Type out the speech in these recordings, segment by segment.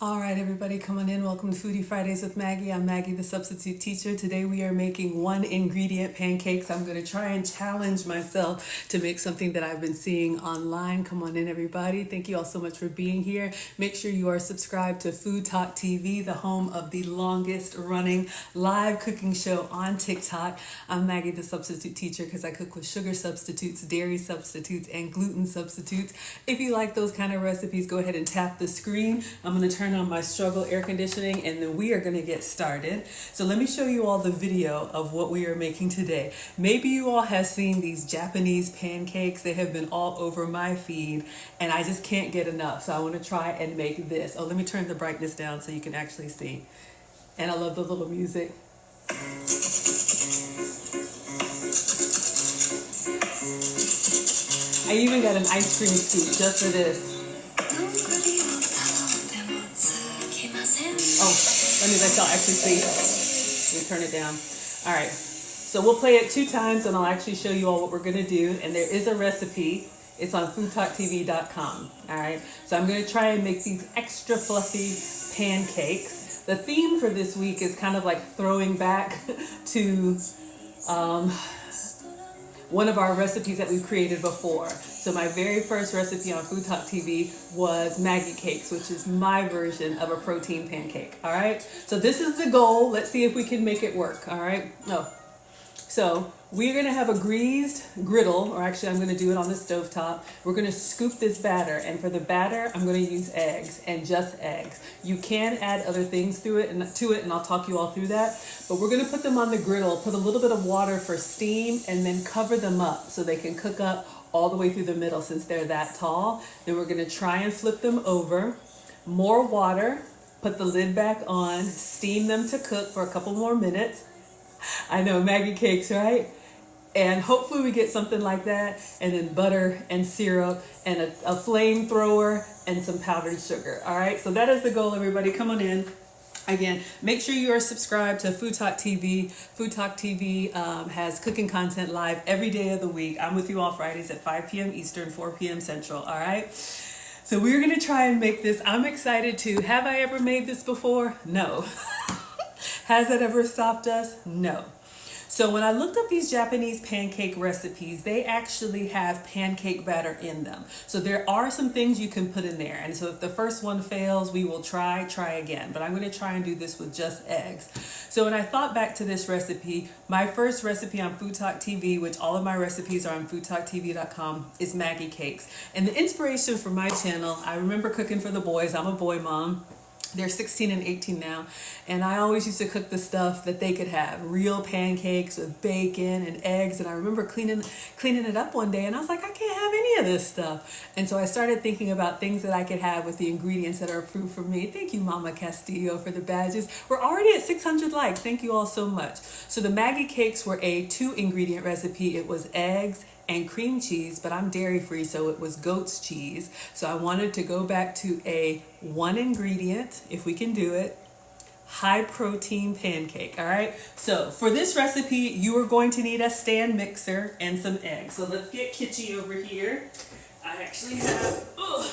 All right, everybody, come on in. Welcome to Foodie Fridays with Maggie. I'm Maggie, the substitute teacher. Today we are making one ingredient pancakes. I'm going to try and challenge myself to make something that I've been seeing online. Come on in, everybody. Thank you all so much for being here. Make sure you are subscribed to FoodTokTV, the home of the longest running live cooking show on TikTok. I'm Maggie, the substitute teacher, because I cook with sugar substitutes, dairy substitutes, and gluten substitutes. If you like those kind of recipes, go ahead and tap the screen. I'm going to turn on my struggle air conditioning and then we are going to get started. So let me show you all the video of what we are making today. Maybe you all have seen these Japanese pancakes. They have been all over my feed and I just can't get enough. So I want to try and make this. Oh, let me turn the brightness down so you can actually see. And I love the little music. I even got an ice cream scoop just for this. Oh, let me let y'all actually see. Let me turn it down. All right. So we'll play it 2 times and I'll actually show you all what we're going to do. And there is a recipe. It's on foodtoktv.com. All right. So I'm going to try and make these extra fluffy pancakes. The theme for this week is kind of like throwing back to one of our recipes that we've created before. So my very first recipe on FoodTokTV was Maggie cakes, which is my version of a protein pancake. All right. So this is the goal. Let's see if we can make it work. All right. So we're going to have a greased griddle, or actually I'm going to do it on the stovetop. We're going to scoop this batter, and for the batter, I'm going to use eggs and just eggs. You can add other things to it, and I'll talk you all through that. But we're going to put them on the griddle, put a little bit of water for steam, and then cover them up so they can cook up all the way through the middle since they're that tall. Then we're going to try and flip them over. More water, put the lid back on, steam them to cook for a couple more minutes. I know, Maggie cakes, right? And hopefully we get something like that, and then butter and syrup and a flamethrower and some powdered sugar. All right, so that is the goal, everybody. Come on in. Again, make sure you are subscribed to FoodTokTV. FoodTokTV has cooking content live every day of the week. I'm with you all Fridays at 5 p.m. Eastern, 4 p.m. Central. All right. So we're going to try and make this. I'm excited to. Have I ever made this before? No. Has it ever stopped us? No. So when I looked up these Japanese pancake recipes, they actually have pancake batter in them. So there are some things you can put in there. And so if the first one fails, we will try again. But I'm going to try and do this with just eggs. So when I thought back to this recipe, my first recipe on FoodTokTV, which all of my recipes are on foodtoktv.com, is Maggie cakes. And the inspiration for my channel, I remember cooking for the boys. I'm a boy mom. They're 16 and 18 now, and I always used to cook the stuff that they could have, real pancakes with bacon and eggs. And I remember cleaning it up one day, and I was like, I can't have any of this stuff. And so I started thinking about things that I could have with the ingredients that are approved for me. Thank you, Mama Castillo, for the badges. We're already at 600 likes. Thank you all so much. So the Maggie cakes were a 2-ingredient recipe. It was eggs and cream cheese, but I'm dairy free, so it was goat's cheese. So I wanted to go back to a 1-ingredient, if we can do it, high protein pancake. All right. So for this recipe, you are going to need a stand mixer and some eggs. So let's get kitschy over here. I actually have, oh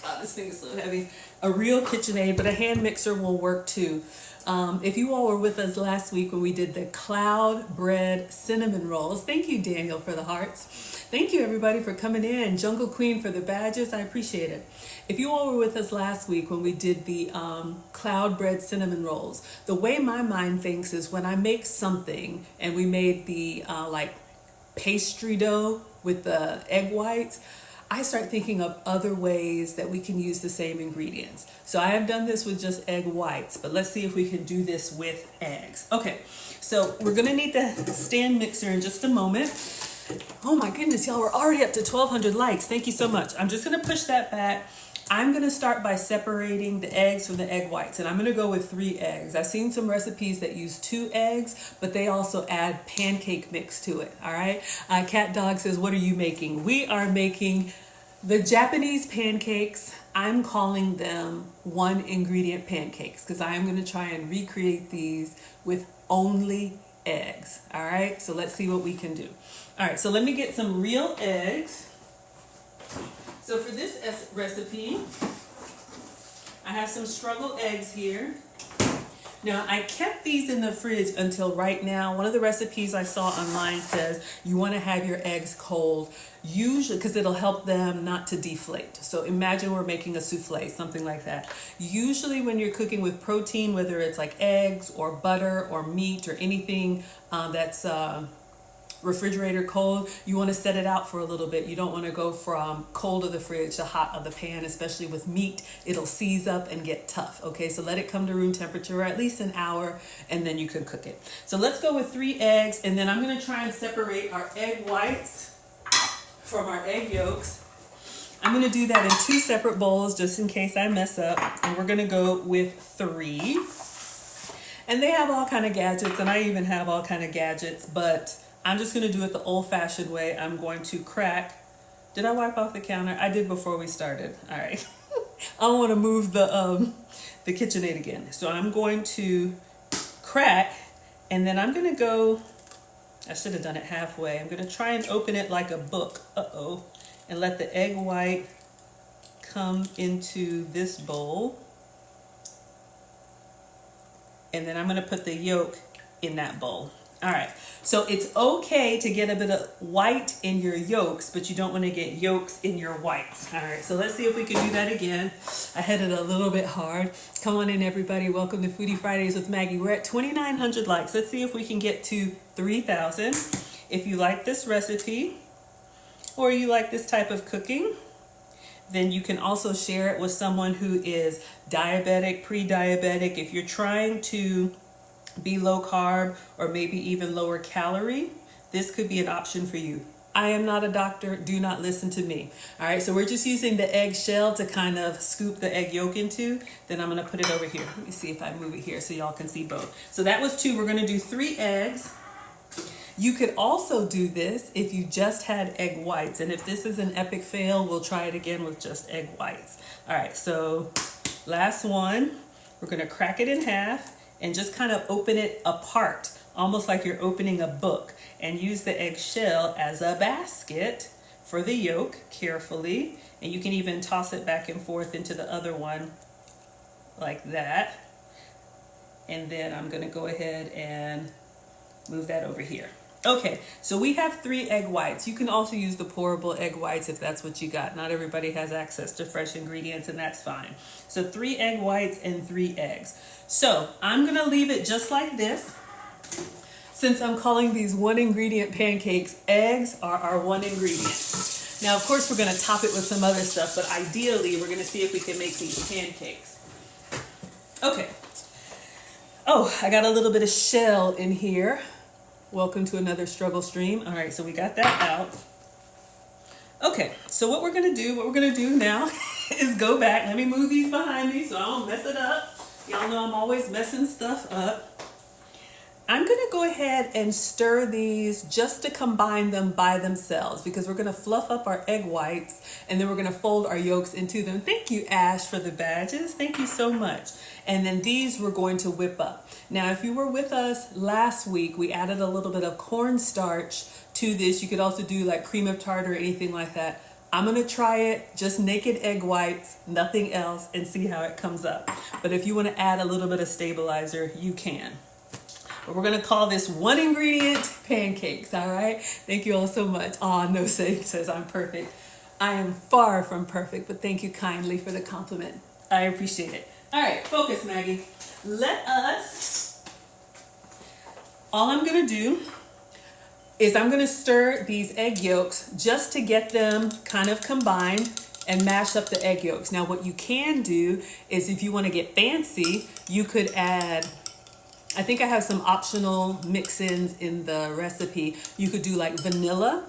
God, this thing is so heavy. A real KitchenAid, but a hand mixer will work too. If you all were with us last week when we did the cloud bread cinnamon rolls, thank you, Daniel, for the hearts. Thank you, everybody, for coming in. Jungle Queen for the badges. I appreciate it. If you all were with us last week when we did the cloud bread cinnamon rolls, the way my mind thinks is when I make something, and we made the like pastry dough with the egg whites, I start thinking of other ways that we can use the same ingredients. So I have done this with just egg whites, but let's see if we can do this with eggs. Okay, so we're gonna need the stand mixer in just a moment. Oh my goodness, y'all, we're already up to 1,200 likes. Thank you so much. I'm just gonna push that back. I'm gonna start by separating the eggs from the egg whites, and I'm gonna go with 3 eggs. I've seen some recipes that use 2 eggs, but they also add pancake mix to it, all right? Cat Dog says, what are you making? We are making the Japanese pancakes. I'm calling them 1-ingredient pancakes because I am gonna try and recreate these with only eggs, all right? So let's see what we can do. All right, so let me get some real eggs. So for this recipe, I have some struggled eggs here. Now, I kept these in the fridge until right now. One of the recipes I saw online says you want to have your eggs cold, usually because it'll help them not to deflate. So imagine we're making a souffle, something like that. Usually when you're cooking with protein, whether it's like eggs or butter or meat or anything that's refrigerator cold, you want to set it out for a little bit. You don't want to go from cold of the fridge to hot of the pan, especially with meat. It'll seize up and get tough. Okay, so let it come to room temperature, or at least an hour, and then you can cook it. So let's go with 3 eggs, and then I'm going to try and separate our egg whites from our egg yolks. I'm going to do that in 2 separate bowls just in case I mess up, and we're going to go with 3. And they have all kind of gadgets, and I even have all kind of gadgets, but I'm just going to do it the old-fashioned way. I'm going to crack. Did I wipe off the counter? I did before we started. All right. I don't want to move the KitchenAid again. So I'm going to crack, and then I'm going to go, I should have done it halfway. I'm going to try and open it like a book. Uh-oh. And let the egg white come into this bowl. And then I'm going to put the yolk in that bowl. All right, so it's okay to get a bit of white in your yolks, but you don't want to get yolks in your whites. All right, so let's see if we can do that again. I had it a little bit hard. Come on in, everybody. Welcome to Foodie Fridays with Maggie. We're at 2,900 likes. Let's see if we can get to 3,000. If you like this recipe or you like this type of cooking, then you can also share it with someone who is diabetic, pre-diabetic. If you're trying to be low carb or maybe even lower calorie, this could be an option for you. I am not a doctor. Do not listen to me. All right, so we're just using the egg shell to kind of scoop the egg yolk into. Then I'm going to put it over here. Let me see if I move it here so y'all can see both. So that was 2. We're going to do 3 eggs. You could also do this if you just had egg whites. And if this is an epic fail, we'll try it again with just egg whites. All right, so last one. We're going to crack it in half and just kind of open it apart, almost like you're opening a book, and use the eggshell as a basket for the yolk carefully. And you can even toss it back and forth into the other one like that. And then I'm going to go ahead and move that over here. Okay, so we have 3 egg whites. You can also use the pourable egg whites if that's what you got. Not everybody has access to fresh ingredients, and that's fine. So 3 egg whites and 3 eggs. So I'm gonna leave it just like this. Since I'm calling these 1 ingredient pancakes, eggs are our 1 ingredient. Now, of course, we're gonna top it with some other stuff, but ideally, we're gonna see if we can make these pancakes. Okay. Oh, I got a little bit of shell in here. Welcome to another struggle stream. All right, so we got that out. Okay, so what we're gonna do now is go back. Let me move these behind me so I don't mess it up. Y'all know I'm always messing stuff up. I'm gonna go ahead and stir these just to combine them by themselves, because we're gonna fluff up our egg whites and then we're gonna fold our yolks into them. Thank you, Ash, for the badges. Thank you so much. And then these we're going to whip up. Now, if you were with us last week, we added a little bit of cornstarch to this. You could also do like cream of tartar or anything like that. I'm gonna try it, just naked egg whites, nothing else, and see how it comes up. But if you wanna add a little bit of stabilizer, you can. But we're gonna call this 1 ingredient pancakes, all right? Thank you all so much. Aw, no says I'm perfect. I am far from perfect, but thank you kindly for the compliment. I appreciate it. All right, focus, Maggie. All I'm gonna do is I'm gonna stir these egg yolks just to get them kind of combined and mash up the egg yolks. Now, what you can do is if you wanna get fancy, you could add, I think I have some optional mix-ins in the recipe. You could do like vanilla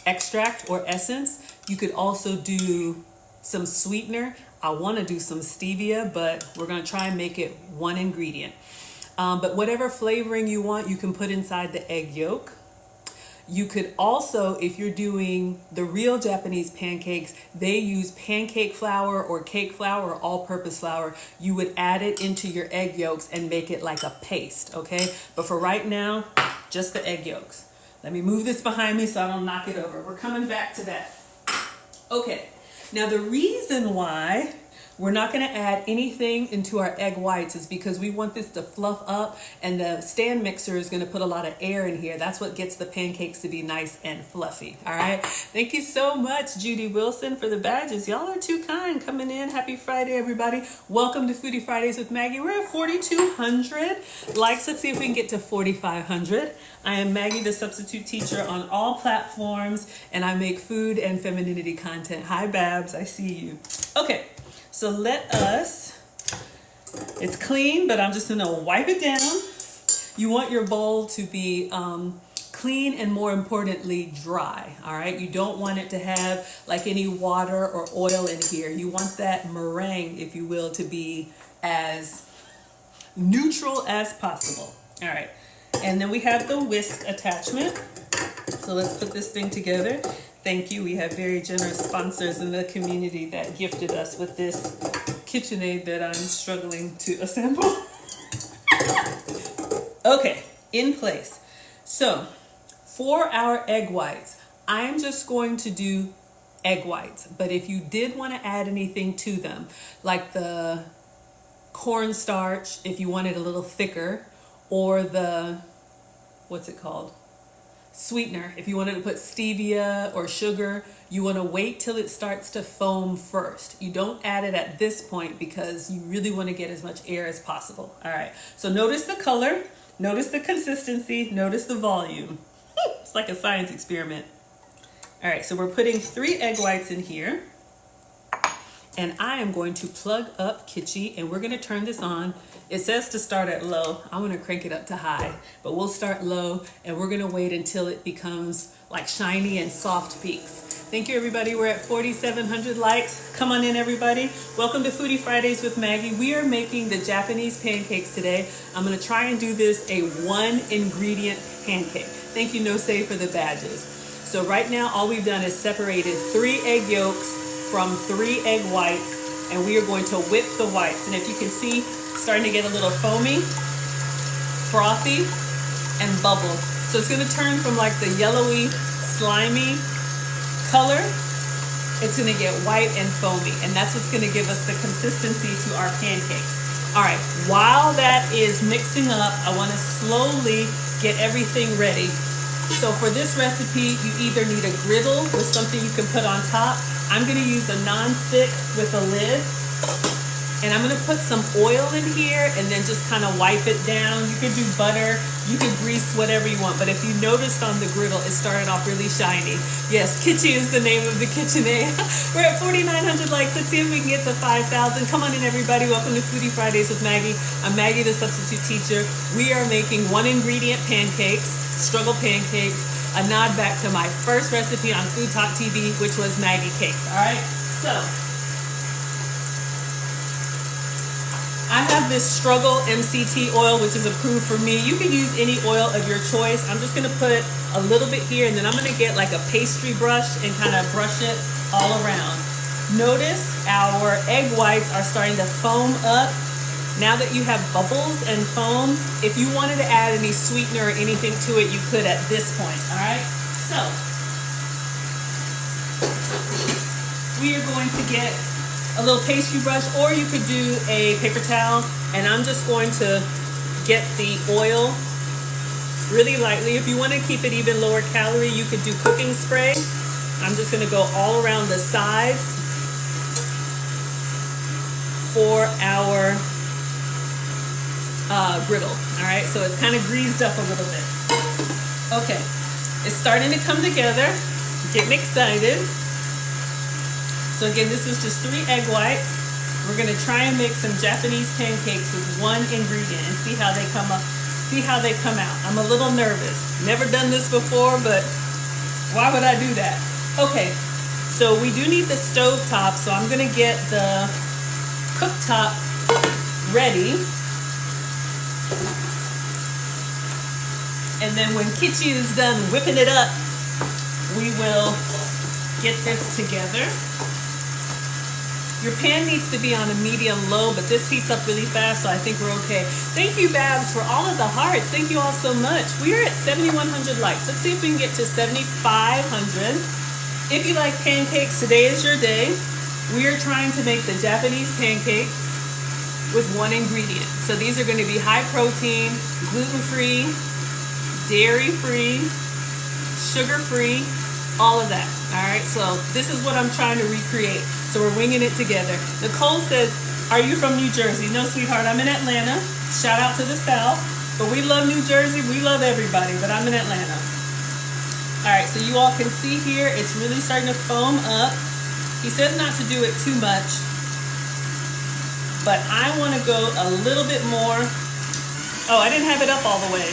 extract or essence. You could also do some sweetener. I want to do some stevia, but we're going to try and make it 1 ingredient. But whatever flavoring you want, you can put inside the egg yolk. You could also, if you're doing the real Japanese pancakes, they use pancake flour or cake flour or all-purpose flour. You would add it into your egg yolks and make it like a paste, okay? But for right now, just the egg yolks. Let me move this behind me so I don't knock it over. We're coming back to that. Okay, now the reason why We're not going to add anything into our egg whites. It's because we want this to fluff up, and the stand mixer is going to put a lot of air in here. That's what gets the pancakes to be nice and fluffy. All right. Thank you so much, Judy Wilson, for the badges. Y'all are too kind coming in. Happy Friday, everybody. Welcome to Foodie Fridays with Maggie. We're at 4,200 likes. Let's see if we can get to 4,500. I am Maggie, the substitute teacher on all platforms, and I make food and femininity content. Hi, Babs. I see you. Okay. So let us, it's clean, but I'm just gonna wipe it down. You want your bowl to be clean and, more importantly, dry, all right? You don't want it to have like any water or oil in here. You want that meringue, if you will, to be as neutral as possible, all right? And then we have the whisk attachment. So let's put this thing together. Thank you. We have very generous sponsors in the community that gifted us with this KitchenAid that I'm struggling to assemble. Okay, in place. So for our egg whites, I'm just going to do egg whites. But if you did want to add anything to them, like the cornstarch, if you want it a little thicker, or the, what's it called? Sweetener, if you wanted to put stevia or sugar, you want to wait till it starts to foam first. You don't add it at this point because you really want to get as much air as possible. All right, so notice the color, notice the consistency, notice the volume. It's like a science experiment. All right, so we're putting 3 egg whites in here, and I am going to plug up Kitchi, and we're going to turn this on. It says to start at low. I'm going to crank it up to high, but we'll start low, and we're going to wait until it becomes like shiny and soft peaks. Thank you, everybody. We're at 4,700 likes. Come on in, everybody. Welcome to Foodie Fridays with Maggie. We are making the Japanese pancakes today. I'm going to try and do this a 1-ingredient pancake. Thank you, No Say, for the badges. So right now, all we've done is separated 3 egg yolks from 3 egg whites, and we are going to whip the whites. And if you can see, starting to get a little foamy, frothy, and bubbles. So it's going to turn from like the yellowy, slimy color, it's going to get white and foamy, and that's what's going to give us the consistency to our pancakes. All right, while that is mixing up, I want to slowly get everything ready. So for this recipe, you either need a griddle with something you can put on top. I'm going to use a non-stick with a lid. And I'm going to put some oil in here and then just kind of wipe it down. You could do butter, you could grease, whatever you want. But if you noticed on the griddle, it started off really shiny. Yes, Kitchi is the name of the KitchenAid. We're at 4,900 likes. Let's see if we can get to 5,000. Come on in, everybody. Welcome to Foodie Fridays with Maggie. I'm Maggie, the substitute teacher. We are making 1-ingredient pancakes, struggle pancakes, a nod back to my first recipe on FoodTokTV, which was Maggie cakes. All right, so I have this Struggle MCT oil, which is approved for me. You can use any oil of your choice. I'm just going to put a little bit here, and then I'm going to get like a pastry brush and kind of brush it all around. Notice our egg whites are starting to foam up. Now that you have bubbles and foam, if you wanted to add any sweetener or anything to it, you could at this point, all right? So we are going to get a little pastry brush, or you could do a paper towel, and I'm just going to get the oil really lightly. If you want to keep it even lower calorie, you could do cooking spray. I'm just going to go all around the sides for our griddle. All right, so it's kind of greased up a little bit. Okay, it's starting to come together. Getting excited. So again, this is just 3 egg whites. We're gonna try and make some Japanese pancakes with 1 ingredient and see how they come up, see how they come out. I'm a little nervous. Never done this before, but why would I do that? Okay, so we do need the stove top, so I'm gonna get the cooktop ready. And then when Kitchi is done whipping it up, we will get this together. Your pan needs to be on a medium low, but this heats up really fast, so I think we're okay. Thank you, Babs, for all of the hearts. Thank you all so much. We are at 7,100 likes. Let's see if we can get to 7,500. If you like pancakes, today is your day. We are trying to make the Japanese pancakes with one ingredient. So these are going to be high protein, gluten-free, dairy-free, sugar-free, all of that. All right, so this is what I'm trying to recreate. So we're winging it together. Nicole says, are you from New Jersey? No, sweetheart, I'm in Atlanta. Shout out to the South. But we love New Jersey. We love everybody, but I'm in Atlanta. All right, so you all can see here, it's really starting to foam up. He says not to do it too much, but I want to go a little bit more. Oh, I didn't have it up all the way.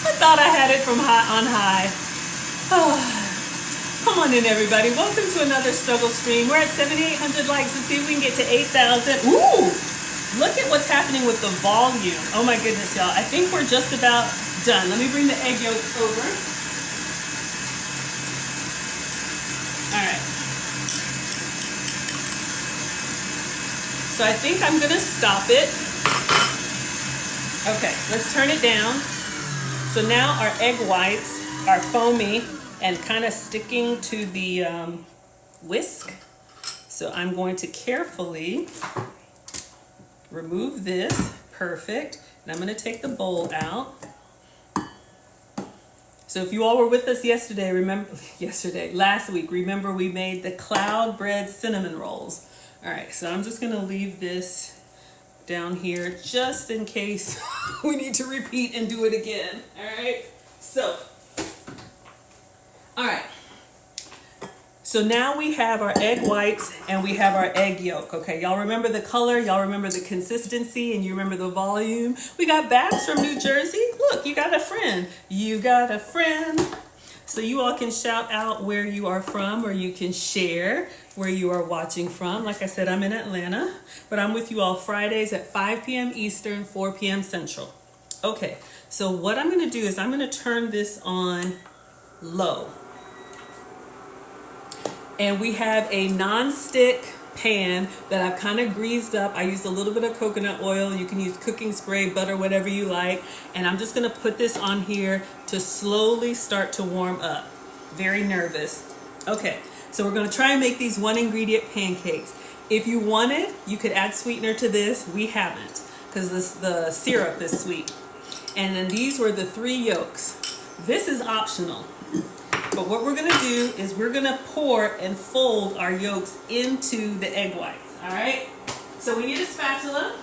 I thought I had it from on high. Oh, come on in, everybody. Welcome to another struggle stream. We're at 7,800 likes. Let's see if we can get to 8,000. Ooh, look at what's happening with the volume. Oh my goodness, y'all. I think we're just about done. Let me bring the egg yolks over. All right. So I think I'm gonna stop it. Okay, let's turn it down. So now our egg whites are foamy and kind of sticking to the whisk. So I'm going to carefully remove this. Perfect. And I'm gonna take the bowl out. So if you all were with us last week, remember we made the cloud bread cinnamon rolls. All right, so I'm just gonna leave this down here just in case we need to repeat and do it again. All right, so, all right. So now we have our egg whites and we have our egg yolk. Okay, y'all remember the color, y'all remember the consistency, and you remember the volume. We got Babs from New Jersey. Look, you got a friend. You got a friend. So you all can shout out where you are from, or you can share where you are watching from. Like I said, I'm in Atlanta, but I'm with you all Fridays at 5 p.m. Eastern, 4 p.m. Central. Okay, so what I'm gonna do is I'm gonna turn this on low. And we have a non-stick pan that I've kind of greased up. I used a little bit of coconut oil. You can use cooking spray, butter, whatever you like. And I'm just gonna put this on here to slowly start to warm up. Very nervous. Okay, so we're gonna try and make these one ingredient pancakes. If you wanted, you could add sweetener to this. We haven't, because the syrup is sweet. And then these were the 3 yolks. This is optional. But what we're gonna do is we're gonna pour and fold our yolks into the egg whites, all right? So we need a spatula,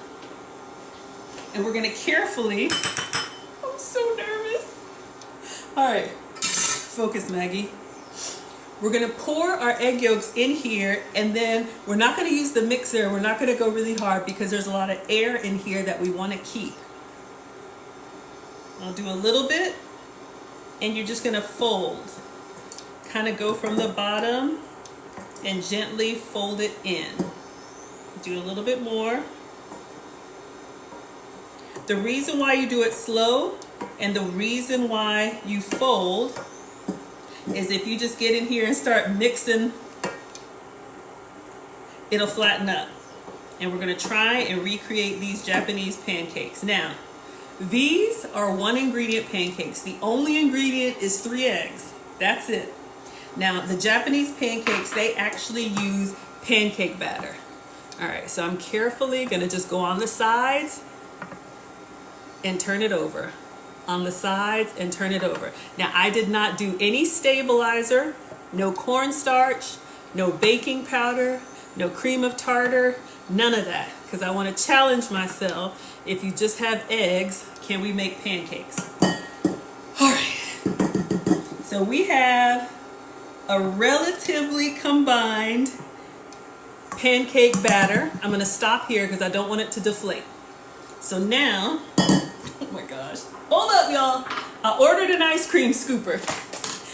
and we're gonna carefully, I'm so nervous. All right, focus, Maggie. We're gonna pour our egg yolks in here, and then we're not gonna use the mixer. We're not gonna go really hard because there's a lot of air in here that we wanna keep. I'll do a little bit, and you're just gonna fold. Kind of go from the bottom and gently fold it in. Do a little bit more. The reason why you do it slow and the reason why you fold is if you just get in here and start mixing, it'll flatten up. And we're gonna try and recreate these Japanese pancakes. Now, these are one ingredient pancakes. The only ingredient is 3 eggs. That's it. Now, the Japanese pancakes, they actually use pancake batter. All right, so I'm carefully gonna just go on the sides and turn it over. On the sides and turn it over. Now, I did not do any stabilizer, no cornstarch, no baking powder, no cream of tartar, none of that, because I wanna challenge myself. If you just have eggs, can we make pancakes? All right, so we have a relatively combined pancake batter. I'm going to stop here because I don't want it to deflate. So now, oh my gosh, hold up, y'all. I ordered an ice cream scooper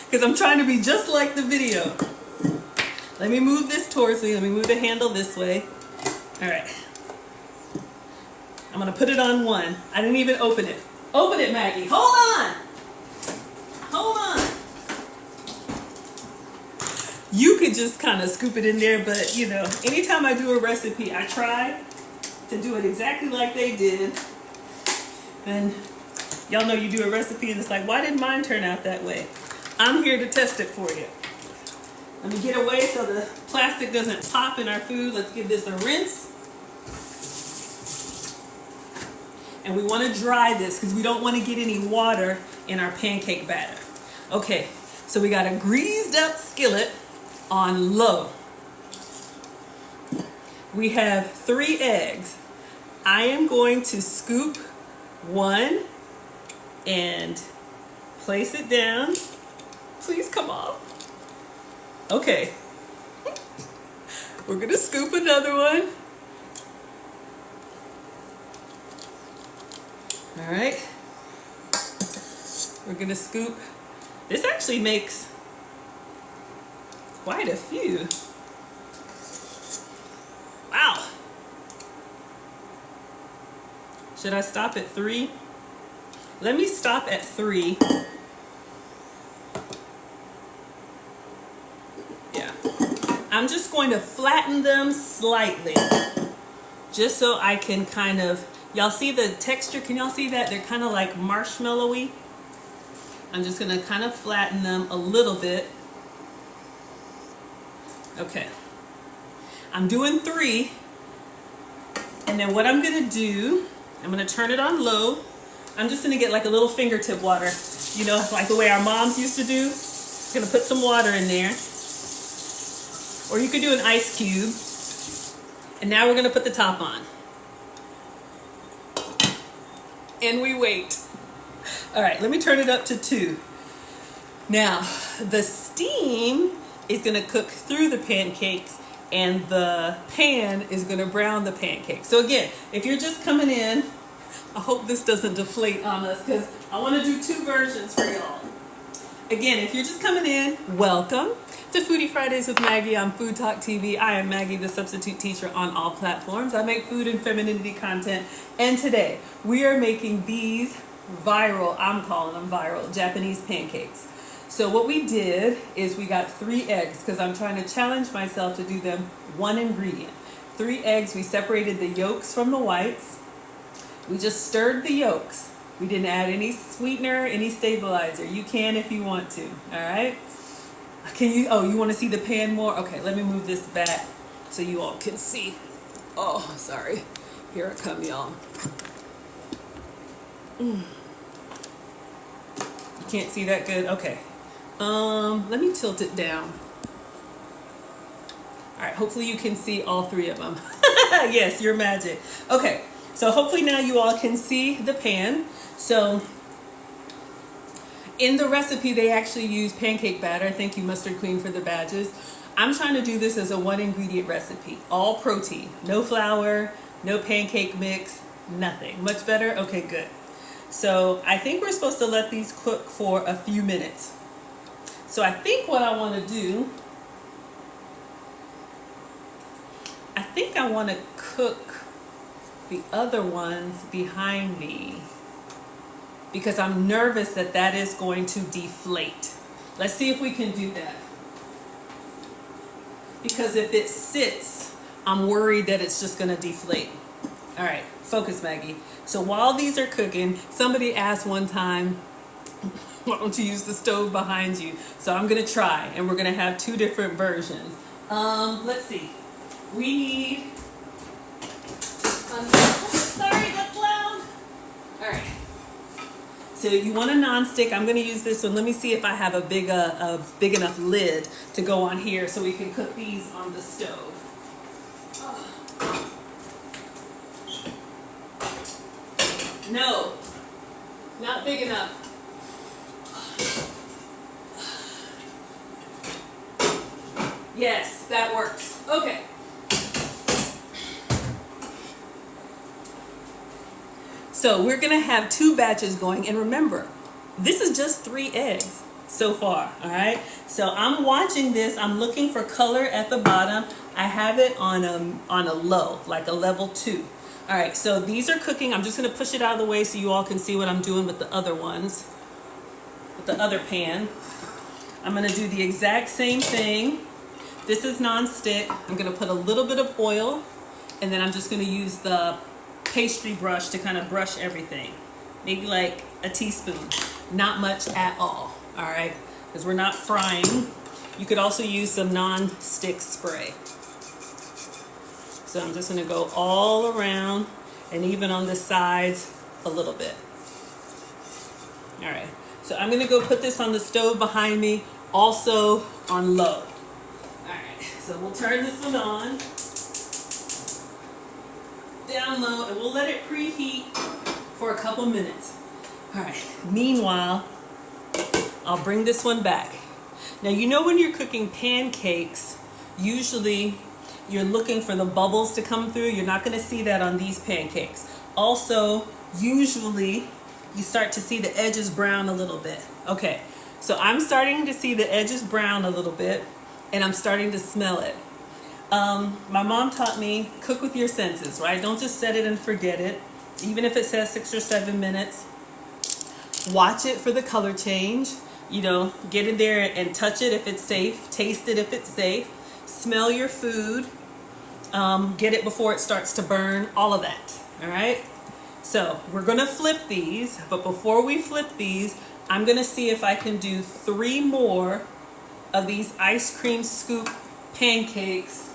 because I'm trying to be just like the video. Let me move this towards me. Let me move the handle this way. All right. I'm going to put it on 1. I didn't even open it. Open it, Maggie. Hold on. Hold on. You could just kind of scoop it in there, but you know, anytime I do a recipe, I try to do it exactly like they did. And y'all know you do a recipe and it's like, why did mine turn out that way? I'm here to test it for you. Let me get away so the plastic doesn't pop in our food. Let's give this a rinse. And we want to dry this because we don't want to get any water in our pancake batter. Okay, so we got a greased up skillet on low. We have 3 eggs. I am going to scoop one and place it down. Please come off. Okay. We're going to scoop another one. All right. We're going to scoop. This actually makes quite a few. Wow. Should I stop at 3? Let me stop at 3. Yeah. I'm just going to flatten them slightly. Just so I can kind of, y'all see the texture? Can y'all see that? They're kind of like marshmallowy. I'm just going to kind of flatten them a little bit. Okay. I'm doing 3. And then what I'm going to do, I'm going to turn it on low. I'm just going to get like a little fingertip water. You know, like the way our moms used to do. I'm going to put some water in there. Or you could do an ice cube. And now we're going to put the top on. And we wait. All right, let me turn it up to 2. Now, the steam is going to cook through the pancakes and the pan is going to brown the pancakes. So again, if you're just coming in, I hope this doesn't deflate on us because I want to do 2 versions for y'all. Again, if you're just coming in, welcome to Foodie Fridays with Maggie on FoodTokTV. I am Maggie, the substitute teacher on all platforms. I make food and femininity content. And today, we are making these viral, I'm calling them viral, Japanese pancakes. So what we did is we got 3 eggs because I'm trying to challenge myself to do them 1 ingredient. 3 eggs, we separated the yolks from the whites. We just stirred the yolks. We didn't add any sweetener, any stabilizer. You can if you want to, all right? Can you, oh, you want to see the pan more? Okay, let me move this back so you all can see. Oh, sorry. Here I come, y'all. You can't see that good? Okay. Let me tilt it down. All right, hopefully you can see all 3 of them. Yes, your magic. Okay, so hopefully now you all can see the pan. So in the recipe, they actually use pancake batter. Thank you, Mustard Queen, for the badges. I'm trying to do this as a 1 ingredient recipe, all protein, no flour, no pancake mix, nothing. Much better? Okay, good. So I think we're supposed to let these cook for a few minutes. So I think what I want to do, I think I want to cook the other ones behind me because I'm nervous that that is going to deflate. Let's see if we can do that. Because if it sits, I'm worried that it's just going to deflate. All right, focus, Maggie. So while these are cooking, somebody asked one time, why don't you use the stove behind you? So I'm going to try, and we're going to have 2 different versions. Let's see. We need... sorry, that's loud. All right. So you want a nonstick. I'm going to use this one. Let me see if I have a big enough lid to go on here so we can cook these on the stove. No, not big enough. Yes, that works. Okay. So we're going to have 2 batches going. And remember, this is just 3 eggs so far. All right. So I'm watching this. I'm looking for color at the bottom. I have it on a low, like a level 2. All right. So these are cooking. I'm just going to push it out of the way so you all can see what I'm doing with the other ones, with the other pan. I'm going to do the exact same thing. This is non-stick. I'm going to put a little bit of oil, and then I'm just going to use the pastry brush to kind of brush everything. Maybe like a teaspoon. Not much at all. All right. because we're not frying. You could also use some non-stick spray. So I'm just going to go all around and even on the sides a little bit. All right, so I'm going to go put this on the stove behind me, also on low. All right, so we'll turn this one on, down low, and we'll let it preheat for a couple minutes. All right, meanwhile, I'll bring this one back. Now, you know when you're cooking pancakes, usually you're looking for the bubbles to come through. You're not going to see that on these pancakes. Also, usually you start to see the edges brown a little bit. Okay, so I'm starting to see the edges brown a little bit, and I'm starting to smell it. My mom taught me, cook with your senses, right? Don't just set it and forget it. Even if it says 6 or 7 minutes, watch it for the color change. You know, get in there and touch it if it's safe. Taste it if it's safe. Smell your food. Get it before it starts to burn. All of that. All right. So we're going to flip these. But before we flip these, I'm going to see if I can do 3 more of these ice cream scoop pancakes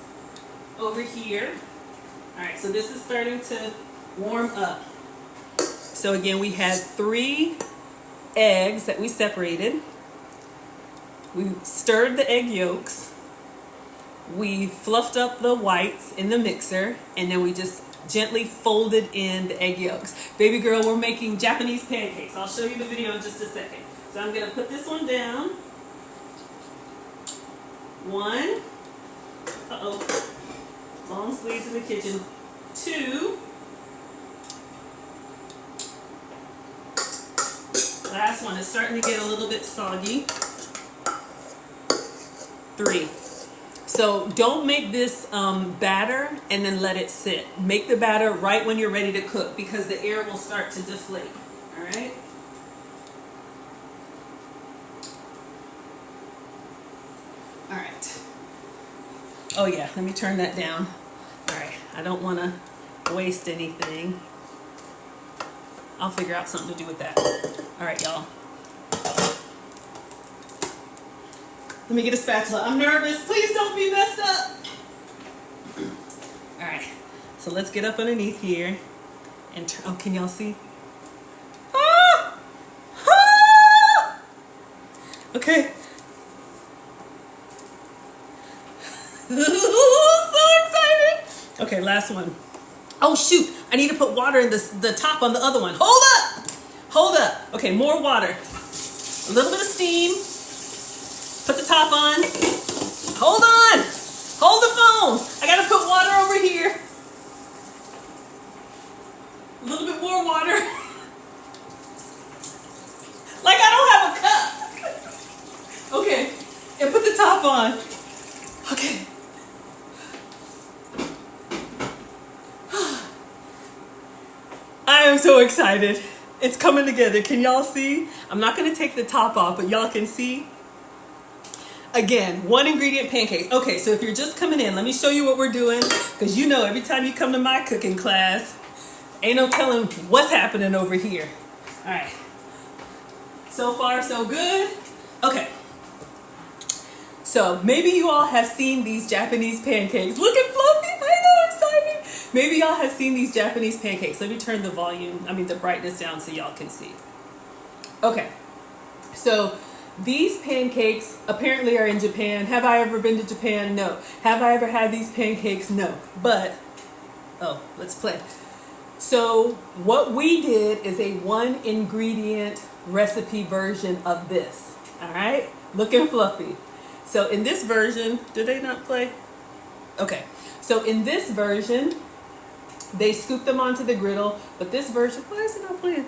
over here. All right. So this is starting to warm up. So again, we had 3 eggs that we separated. We stirred the egg yolks. We fluffed up the whites in the mixer, and then we just gently folded in the egg yolks. Baby girl, we're making Japanese pancakes. I'll show you the video in just a second. So I'm going to put this one down. 1. Uh-oh. Long sleeves in the kitchen. 2. Last one is starting to get a little bit soggy. 3. So don't make this batter and then let it sit. Make the batter right when you're ready to cook, because the air will start to deflate. All right. All right. Oh yeah, let me turn that down. All right, I don't want to waste anything. I'll figure out something to do with that. All right, y'all. Let me get a spatula. I'm nervous. Please don't be messed up. All right. So let's get up underneath here and turn. Oh, can y'all see? Ah! Ah! Okay. So excited. Okay, last one. Oh shoot, I need to put water in the top on the other one. Hold up! Hold up. Okay, more water. A little bit of steam. Put the top on. Hold on! Hold the phone! I gotta put water over here. A little bit more water. Like I don't have a cup. Okay, and put the top on. Okay. I am so excited. It's coming together. Can y'all see? I'm not going to take the top off, but y'all can see. Again, 1 ingredient pancakes. Okay, so if you're just coming in, let me show you what we're doing. Because you know, every time you come to my cooking class, ain't no telling what's happening over here. All right. So far, so good. Okay. So maybe you all have seen these Japanese pancakes. Look at Fluffy. I know, exciting. Maybe y'all have seen these Japanese pancakes. Let me turn the brightness down so y'all can see. Okay. So these pancakes apparently are in Japan. Have I ever been to Japan? No. Have I ever had these pancakes? No. But, oh, let's play. So what we did is a 1 ingredient recipe version of this. All right? Looking fluffy. So in this version, did they not play? Okay. So in this version, they scoop them onto the griddle. But this version, why is it not playing?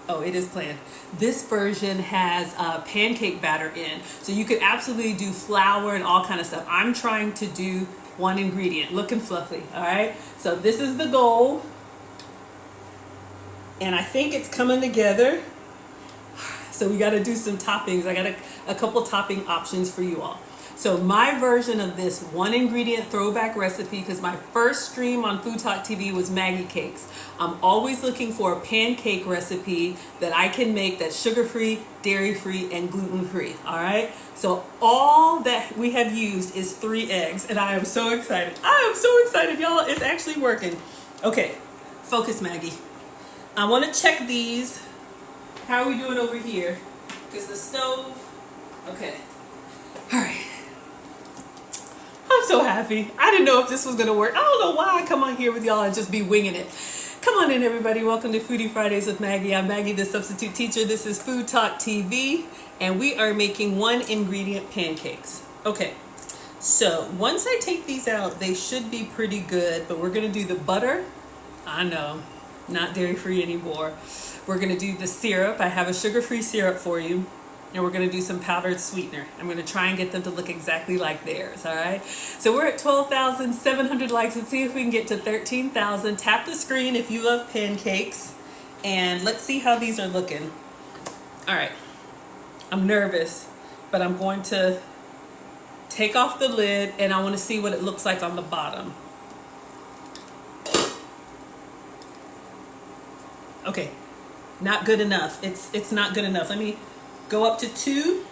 Oh, it is playing. This version has pancake batter in. So you could absolutely do flour and all kind of stuff. I'm trying to do 1 ingredient. Looking fluffy. All right. So this is the goal. And I think it's coming together. So we got to do some toppings. I got a couple topping options for you all. So my version of this one ingredient throwback recipe, because my first stream on FoodTokTV was Maggie cakes. I'm always looking for a pancake recipe that I can make that's sugar-free, dairy-free, and gluten-free. All right. So all that we have used is 3 eggs, and I am so excited. I am so excited, y'all. It's actually working. Okay, focus, Maggie. I want to check these. How are we doing over here? Because the stove. Okay. All right. I'm so happy. I didn't know if this was going to work. I don't know why I come on here with y'all and just be winging it. Come on in, everybody. Welcome to Foodie Fridays with Maggie. I'm Maggie, the substitute teacher. This is FoodTokTV, and we are making 1 ingredient pancakes. Okay, so once I take these out, they should be pretty good, but we're going to do the butter. I know, not dairy-free anymore. We're going to do the syrup. I have a sugar-free syrup for you. And we're going to do some powdered sweetener. I'm going to try and get them to look exactly like theirs, all right? So we're at 12,700 likes. Let's see if we can get to 13,000. Tap the screen if you love pancakes. And let's see how these are looking. All right. I'm nervous, but I'm going to take off the lid, and I want to see what it looks like on the bottom. Okay. Not good enough. It's not good enough. Let me go up to 2,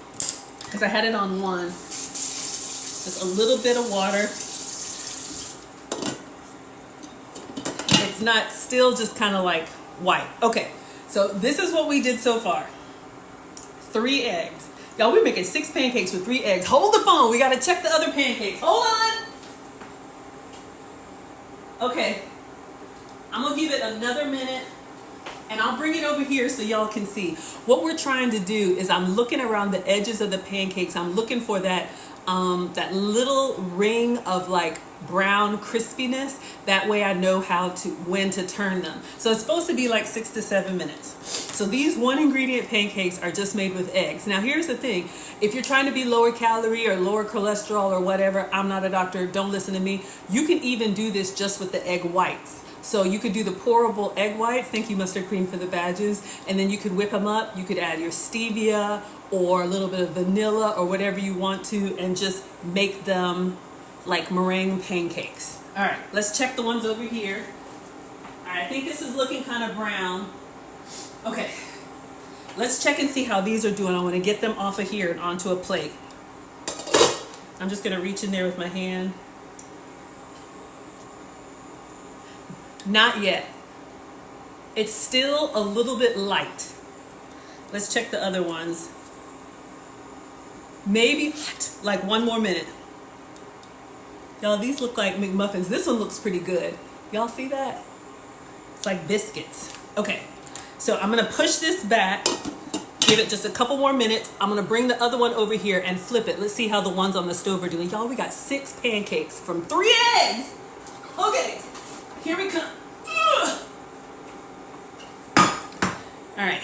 because I had it on 1. Just a little bit of water. It's not, still just kind of like white. Okay, so this is what we did so far. 3 eggs. Y'all, we're making 6 pancakes with 3 eggs. Hold the phone. We got to check the other pancakes. Hold on. Okay, I'm going to give it another minute. And I'll bring it over here so y'all can see. What we're trying to do is I'm looking around the edges of the pancakes. I'm looking for that little ring of like brown crispiness. That way I know when to turn them. So it's supposed to be like 6 to 7 minutes. So these 1 ingredient pancakes are just made with eggs. Now here's the thing. If you're trying to be lower calorie or lower cholesterol or whatever, I'm not a doctor, don't listen to me. You can even do this just with the egg whites. So you could do the pourable egg whites, thank you mustard cream for the badges, and then you could whip them up. You could add your stevia or a little bit of vanilla or whatever you want to, and just make them like meringue pancakes. All right, let's check the ones over here. All right, I think this is looking kind of brown. Okay, let's check and see how these are doing. I want to get them off of here and onto a plate. I'm just going to reach in there with my hand. Not yet. It's still a little bit light. Let's check the other ones. Maybe like 1 more minute. Y'all, these look like McMuffins. This one looks pretty good. Y'all see that? It's like biscuits. Okay, so I'm gonna push this back, give it just a couple more minutes. I'm gonna bring the other one over here and flip it. Let's see how the ones on the stove are doing. Y'all, we got 6 pancakes from 3 eggs. Okay. Here we come. Ugh. All right.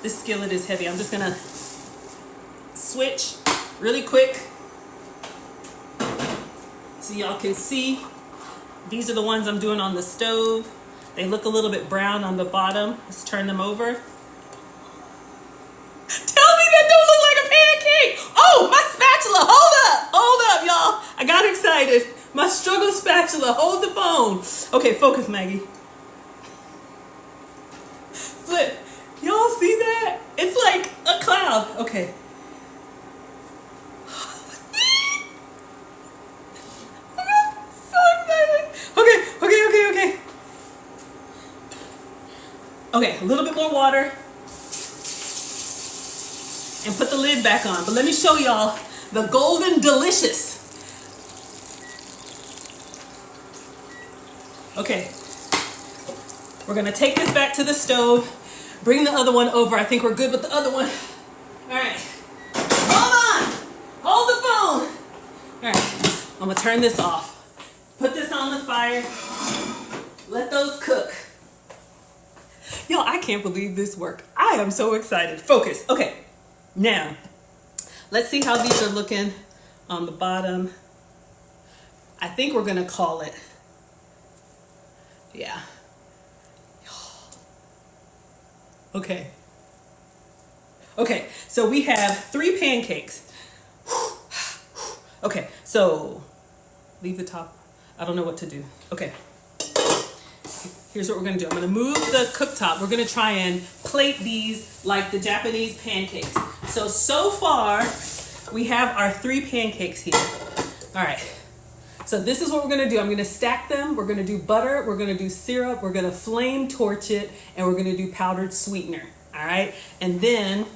This skillet is heavy. I'm just gonna switch really quick so y'all can see. These are the ones I'm doing on the stove. They look a little bit brown on the bottom. Let's turn them over. Tell me that don't look like a pancake. Oh, my spatula. Hold up, y'all. I got excited. My struggle spatula, hold the phone. Okay, focus, Maggie. Flip. Y'all see that? It's like a cloud. Okay. I'm so excited. Okay. Okay, a little bit more water. And put the lid back on. But let me show y'all the golden delicious. Okay, we're gonna take this back to the stove, bring the other one over. I think we're good with the other one. All right, hold the phone. All right, I'm gonna turn this off. Put this on the fire, let those cook. Y'all, I can't believe this worked. I am so excited. Focus, okay. Now, let's see how these are looking on the bottom. I think we're gonna call it. Yeah. Okay. Okay, so we have 3 pancakes. Okay, so leave the top. I don't know what to do. Okay. Here's what we're gonna do. I'm gonna move the cooktop. We're gonna try and plate these like the Japanese pancakes. So far, we have our 3 pancakes here. All right. So this is what we're gonna do. I'm gonna stack them. We're gonna do butter. We're gonna do syrup. We're gonna flame torch it, and we're gonna do powdered sweetener. All right. And then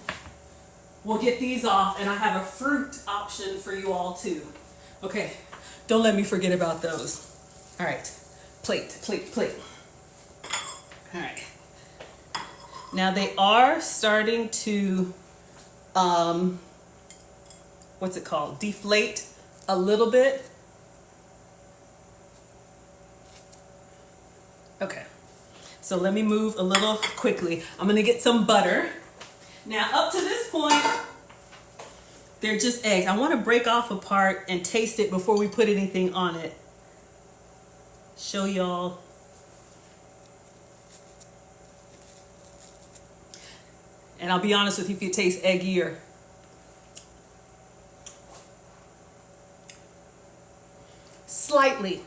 we'll get these off, and I have a fruit option for you all too. Okay. Don't let me forget about those. All right. Plate. All right. Now they are starting to, what's it called? Deflate a little bit. Okay. So let me move a little quickly. I'm gonna get some butter. Now up to this point, they're just eggs. I wanna break off a part and taste it before we put anything on it. Show y'all. And I'll be honest with you, if it tastes eggier. Slightly.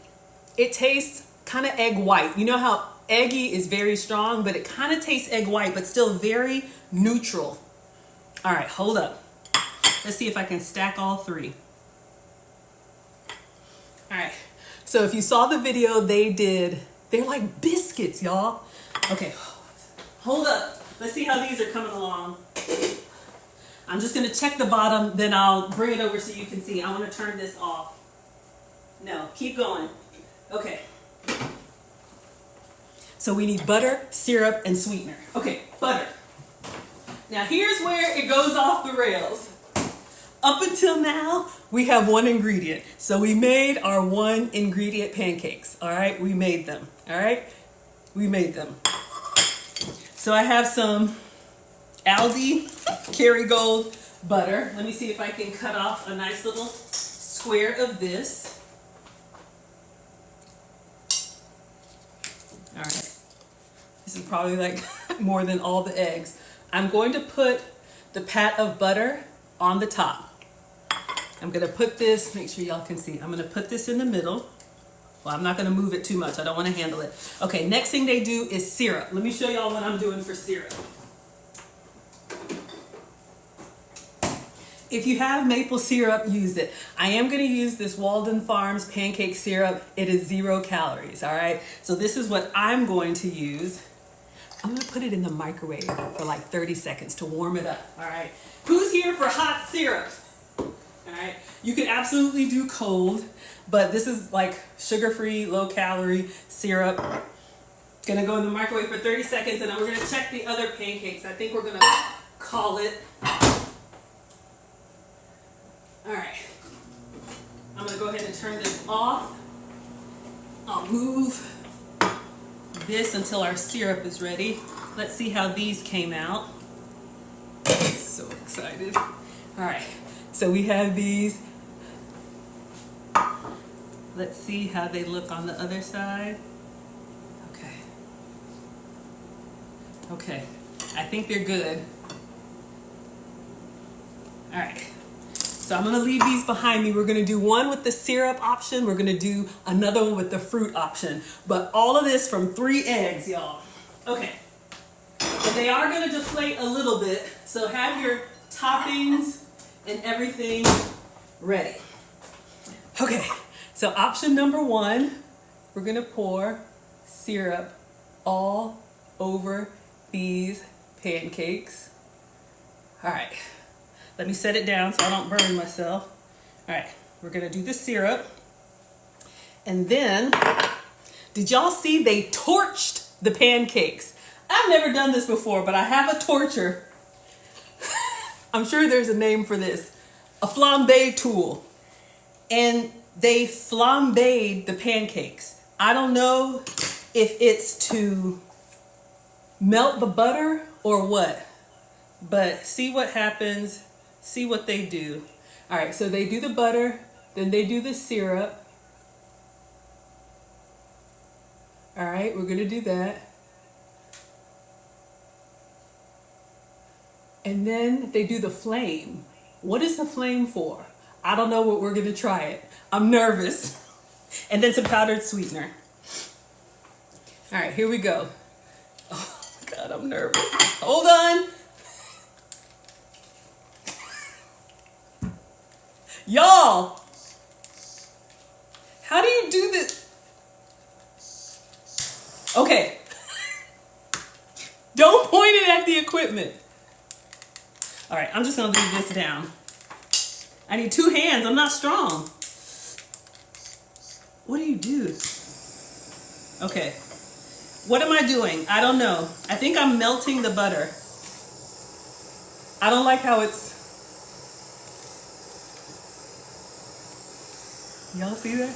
It tastes kind of egg white. You know how eggy is very strong, but it kind of tastes egg white, but still very neutral. All right, hold up. Let's see if I can stack all 3. All right, so if you saw the video they're like biscuits, y'all. Okay, hold up. Let's see how these are coming along. I'm just gonna check the bottom, then I'll bring it over so you can see. I wanna turn this off. No, keep going. Okay. So we need butter, syrup, and sweetener. Okay, butter. Now here's where it goes off the rails. Up until now, we have 1 ingredient. So we made our 1 ingredient pancakes. All right, we made them. All right, we made them. So I have some Aldi Kerrygold butter. Let me see if I can cut off a nice little square of this. All right. This is probably like more than all the eggs. I'm going to put the pat of butter on the top. I'm gonna put this, make sure y'all can see. I'm gonna put this in the middle. Well, I'm not gonna move it too much. I don't wanna handle it. Okay, next thing they do is syrup. Let me show y'all what I'm doing for syrup. If you have maple syrup, use it. I am gonna use this Walden Farms pancake syrup. It is 0 calories, all right? So this is what I'm going to use. I'm gonna put it in the microwave for like 30 seconds to warm it up, all right? Who's here for hot syrup? All right, you can absolutely do cold, but this is like sugar-free, low-calorie syrup. Gonna go in the microwave for 30 seconds, and then we're gonna check the other pancakes. I think we're gonna call it. All right, I'm gonna go ahead and turn this off. I'll move this until our syrup is ready. Let's see how these came out. So excited. All right. So we have these. Let's see how they look on the other side. Okay. Okay. I think they're good. All right. So I'm gonna leave these behind me. We're gonna do one with the syrup option. We're gonna do another one with the fruit option. But all of this from 3 eggs, y'all. Okay. And they are gonna deflate a little bit. So have your toppings and everything ready. Okay, so option number 1, we're gonna pour syrup all over these pancakes. All right, let me set it down so I don't burn myself. All right, we're gonna do the syrup. And then, did y'all see they torched the pancakes? I've never done this before, but I have a torcher. I'm sure there's a name for this, a flambe tool. And they flambéed the pancakes. I don't know if it's to melt the butter or what, but see what happens, see what they do. All right, so they do the butter, then they do the syrup. All right, we're gonna do that. And then they do the flame. What is the flame for? I don't know, but we're gonna try it. I'm nervous. And then some powdered sweetener. All right, here we go. Oh God, I'm nervous. Hold on. Y'all, how do you do this? Okay. Don't point it at the equipment. All right, I'm just gonna leave this down. I need 2 hands, I'm not strong. What do you do? Okay, what am I doing? I don't know. I think I'm melting the butter. I don't like how it's... Y'all see that?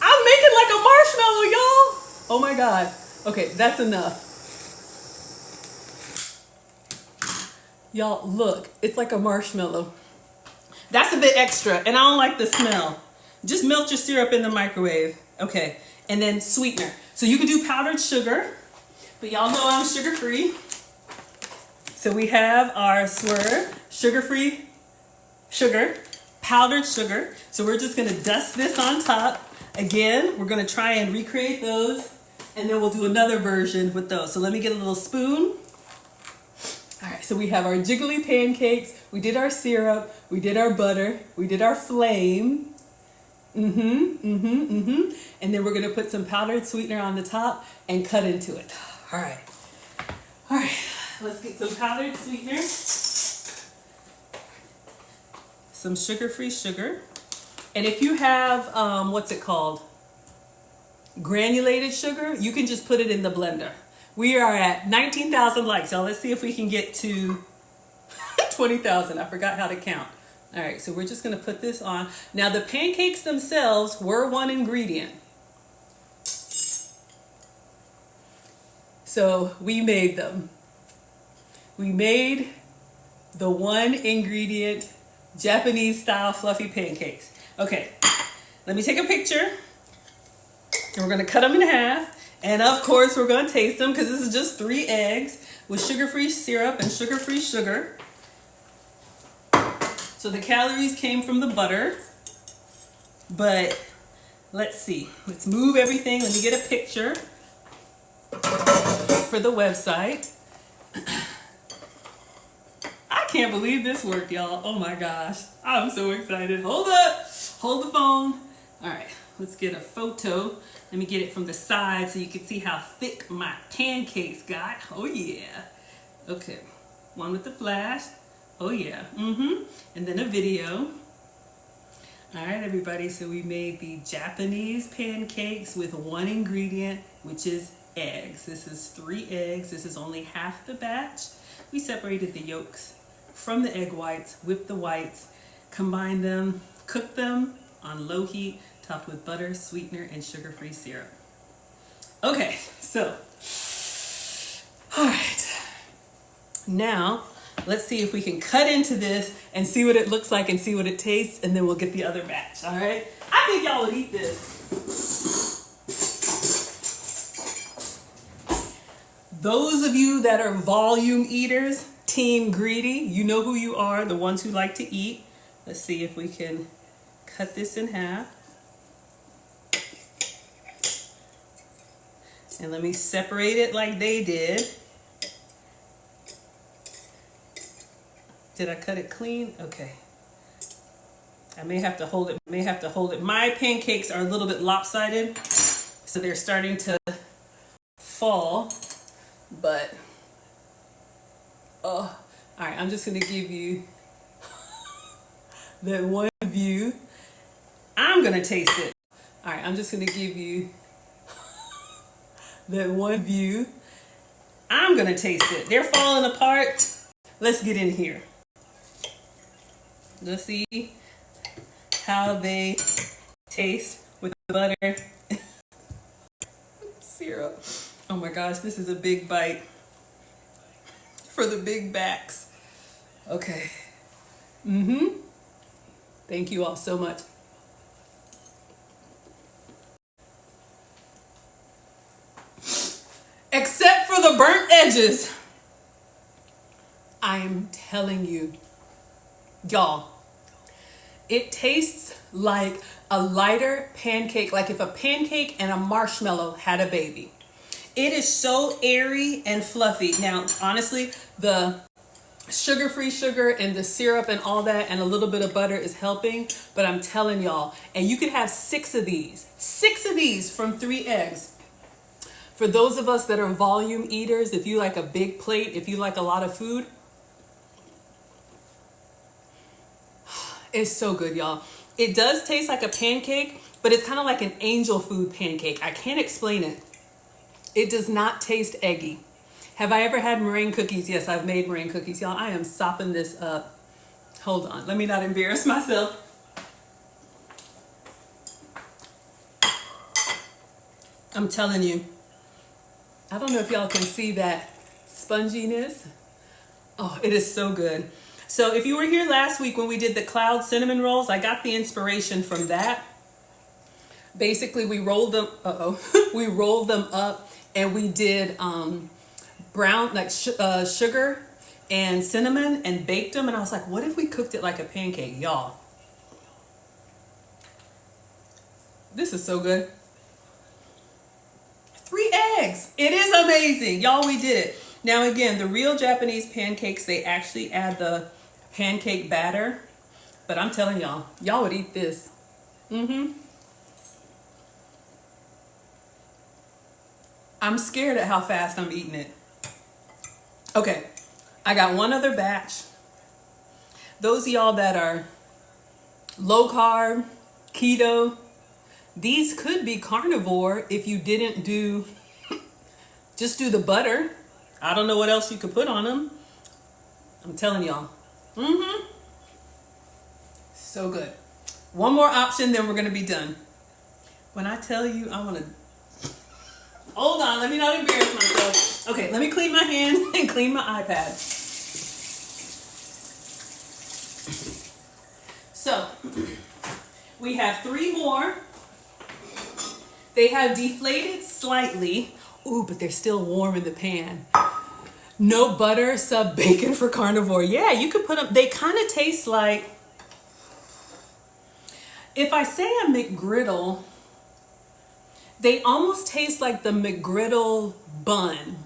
I'm making like a marshmallow, y'all. Oh my God. Okay, that's enough. Y'all, look, it's like a marshmallow. That's a bit extra, and I don't like the smell. Just melt your syrup in the microwave. Okay, and then sweetener. So you can do powdered sugar, but y'all know I'm sugar-free. So we have our Swerve, sugar-free sugar, powdered sugar. So we're just gonna dust this on top. Again, we're gonna try and recreate those, and then we'll do another version with those. So let me get a little spoon. All right, so we have our jiggly pancakes, we did our syrup, we did our butter, we did our flame. And then we're gonna put some powdered sweetener on the top and cut into it. All right, let's get some powdered sweetener, some sugar-free sugar. And if you have, what's it called? Granulated sugar, you can just put it in the blender. We are at 19,000 likes, y'all. Let's see if we can get to 20,000. I forgot how to count. All right, so we're just gonna put this on. Now the pancakes themselves were 1 ingredient. So we made them. We made the 1 ingredient Japanese style fluffy pancakes. Okay, let me take a picture. And we're gonna cut them in half. And of course, we're gonna taste them because this is just 3 eggs with sugar-free syrup and sugar-free sugar. So the calories came from the butter. But let's see. Let's move everything. Let me get a picture for the website. I can't believe this worked, y'all. Oh my gosh. I'm so excited. Hold up. Hold the phone. All right, let's get a photo. Let me get it from the side so you can see how thick my pancakes got. Oh yeah. Okay, one with the flash. Oh yeah. And then a video. All right, everybody. So we made the Japanese pancakes with 1 ingredient, which is eggs. This is 3 eggs. This is only half the batch. We separated the yolks from the egg whites, whipped the whites, combined them, cooked them on low heat, topped with butter, sweetener, and sugar-free syrup. Okay, so, all right. Now, let's see if we can cut into this and see what it looks like and see what it tastes, and then we'll get the other batch, all right? I think y'all would eat this. Those of you that are volume eaters, team greedy, you know who you are, the ones who like to eat. Let's see if we can cut this in half. And let me separate it like they did. Did I cut it clean? Okay. I may have to hold it. My pancakes are a little bit lopsided, so they're starting to fall, but all right, I'm just gonna give you that one view. I'm gonna taste it. All right, I'm just gonna give you that one view. I'm gonna taste it. They're falling apart. Let's get in here. Let's see how they taste with the butter. Syrup. Oh my gosh, this is a big bite for the big backs. Okay. Thank you all so much. Except for the burnt edges. I am telling you, y'all, It tastes like a lighter pancake, like if a pancake and a marshmallow had a baby. It is so airy and fluffy. Now, honestly, the sugar-free sugar and the syrup and all that and a little bit of butter is helping, but I'm telling y'all, and you could have six of these from 3 eggs. For those of us that are volume eaters, if you like a big plate, if you like a lot of food, it's so good, y'all. It does taste like a pancake, but it's kind of like an angel food pancake. I can't explain it. It does not taste eggy. Have I ever had meringue cookies? Yes, I've made meringue cookies, y'all. I am sopping this up. Hold on, let me not embarrass myself. I'm telling you, I don't know if y'all can see that sponginess. Oh, it is so good. So if you were here last week when we did the cloud cinnamon rolls, I got the inspiration from that. Basically, we rolled them, we rolled them up and we did brown, like sugar and cinnamon and baked them. And I was like, what if we cooked it like a pancake, y'all? This is so good. 3 eggs. It is amazing. Y'all, we did it. Now, again, the real Japanese pancakes, they actually add the pancake batter. But I'm telling y'all, y'all would eat this. I'm scared at how fast I'm eating it. Okay, I got one other batch. Those of y'all that are low carb, keto, these could be carnivore if you didn't just do the butter. I don't know what else you could put on them. I'm telling y'all. So good. One more option, then we're gonna be done. When I tell you, I wanna, hold on, let me not embarrass myself. Okay, let me clean my hand and clean my iPad. So, we have 3 more. They have deflated slightly. Ooh, but they're still warm in the pan. No butter, sub bacon for carnivore. Yeah, you could put them, they kind of taste like, if I say a McGriddle, they almost taste like the McGriddle bun.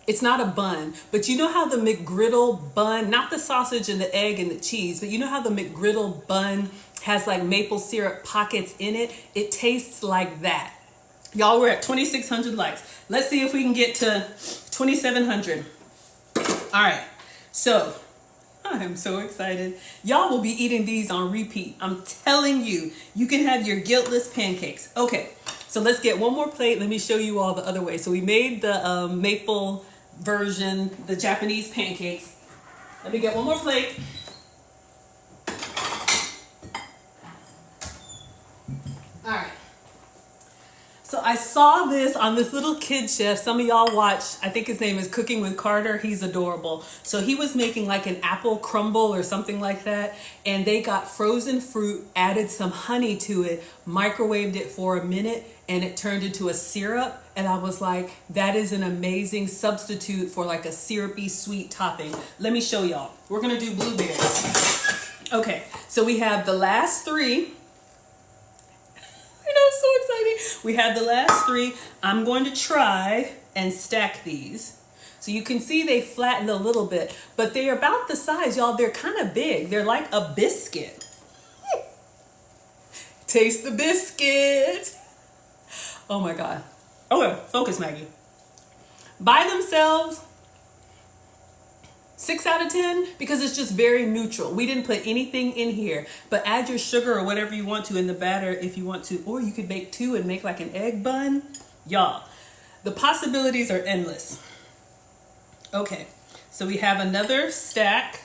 It's not a bun, but you know how the McGriddle bun, not the sausage and the egg and the cheese, but you know how the McGriddle bun has like maple syrup pockets in it? It tastes like that. Y'all, we're at 2,600 likes. Let's see if we can get to 2,700. All right, so I am so excited. Y'all will be eating these on repeat. I'm telling you, you can have your guiltless pancakes. Okay, so let's get one more plate. Let me show you all the other way. So we made the maple version, the Japanese pancakes. Let me get one more plate. All right. So I saw this on this little kid chef. Some of y'all watch, I think his name is Cooking with Carter. He's adorable. So he was making like an apple crumble or something like that. And they got frozen fruit, added some honey to it, microwaved it for a minute, and it turned into a syrup. And I was like, that is an amazing substitute for like a syrupy sweet topping. Let me show y'all. We're gonna do blueberries. Okay, so we have the last 3. I know, so exciting. We have the last 3. I'm going to try and stack these. So you can see they flattened a little bit, but they're about the size, y'all. They're kind of big. They're like a biscuit. Taste the biscuit. Oh my God. Okay, focus, Maggie. By themselves, 6 out of 10 because it's just very neutral. We didn't put anything in here, but add your sugar or whatever you want to in the batter if you want to, or you could make 2 and make like an egg bun. Y'all, the possibilities are endless. Okay, so we have another stack,